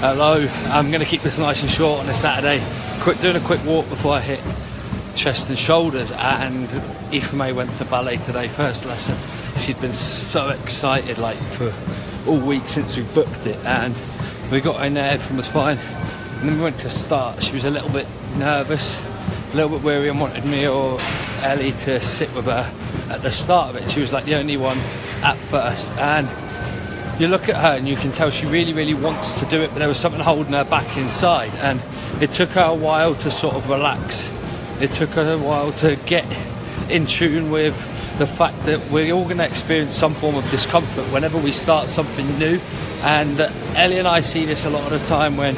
Hello, I'm going to keep this nice and short on a Saturday. Doing a quick walk before I hit chest and shoulders. And Aoife May went to ballet today, first lesson. She'd been so excited for all week since we booked it, and we got in there, everything was fine. And then we went to start. She was a little bit nervous, a little bit weary, and wanted me or Ellie to sit with her at the start of it. She was the only one at first, and you look at her and you can tell she really, really wants to do it, but there was something holding her back inside, and it took her a while to sort of relax. It took her a while to get in tune with the fact that we're all going to experience some form of discomfort whenever we start something new. And Ellie and I see this a lot of the time when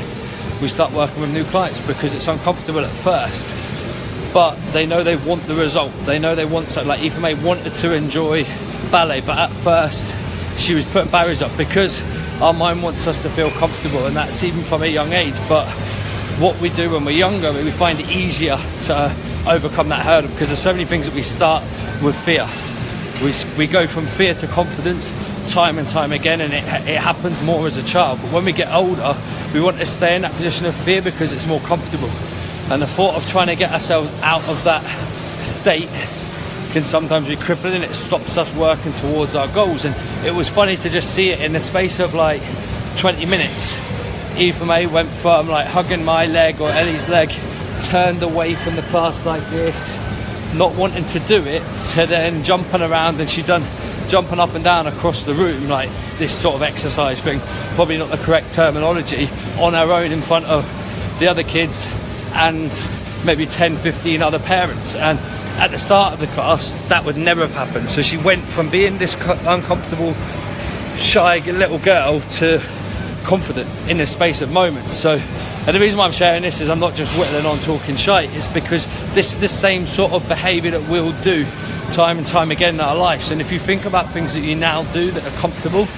we start working with new clients, because it's uncomfortable at first, but they know they want the result. They know they want something. Aoife May wanted to enjoy ballet, but at first she was putting barriers up because our mind wants us to feel comfortable, and that's even from a young age. But what we do when we're younger, we find it easier to overcome that hurdle, because there's so many things that we start with fear. We go from fear to confidence time and time again, and it happens more as a child. But when we get older, we want to stay in that position of fear because it's more comfortable. And the thought of trying to get ourselves out of that state can sometimes be crippling. It stops us working towards our goals. And it was funny to just see it in the space of 20 minutes. Aoife May went from hugging my leg or Ellie's leg, turned away from the class like this, not wanting to do it, to then jumping around, and she'd done jumping up and down across the room, this sort of exercise thing, probably not the correct terminology, on her own in front of the other kids and maybe 10-15 other parents. And at the start of the class, that would never have happened. So she went from being this uncomfortable, shy little girl to confident in the space of moments. So, and the reason why I'm sharing this is I'm not just whittling on talking shite. It's because this is the same sort of behaviour that we'll do time and time again in our lives. And if you think about things that you now do that are comfortable,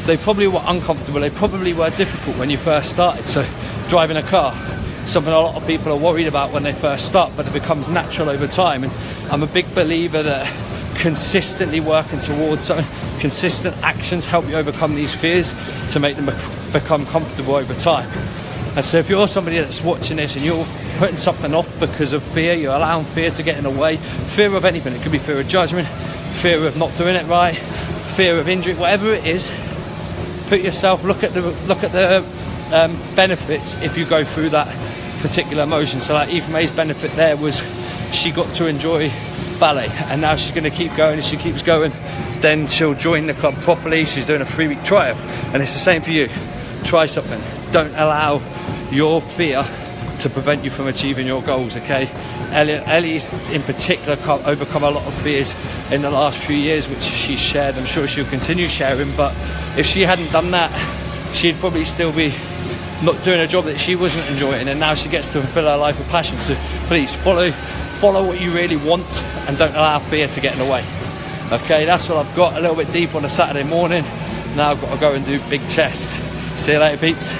they probably were uncomfortable. They probably were difficult when you first started. So driving a car, something a lot of people are worried about when they first start, but it becomes natural over time. And I'm a big believer that consistently working towards something, consistent actions help you overcome these fears to make them become comfortable over time. And so if you're somebody that's watching this and you're putting something off because of fear, you're allowing fear to get in the way, fear of anything, it could be fear of judgment, fear of not doing it right, fear of injury, whatever it is, put yourself, look at the benefits if you go through that particular emotion. So Aoife May's benefit there was she got to enjoy ballet, and now she's going to keep going. If she keeps going, then she'll join the club properly. She's doing a 3-week trial, and it's the same for you. Try something. Don't allow your fear to prevent you from achieving your goals, okay? Ellie's in particular overcome a lot of fears in the last few years, which she's shared. I'm sure she'll continue sharing, but if she hadn't done that, she'd probably still be not doing a job that she wasn't enjoying, and now she gets to fulfill her life with passion. So please follow what you really want, and don't allow fear to get in the way. Okay, that's all I've got. A little bit deep on a Saturday morning. Now I've got to go and do big chest. See you later, peeps.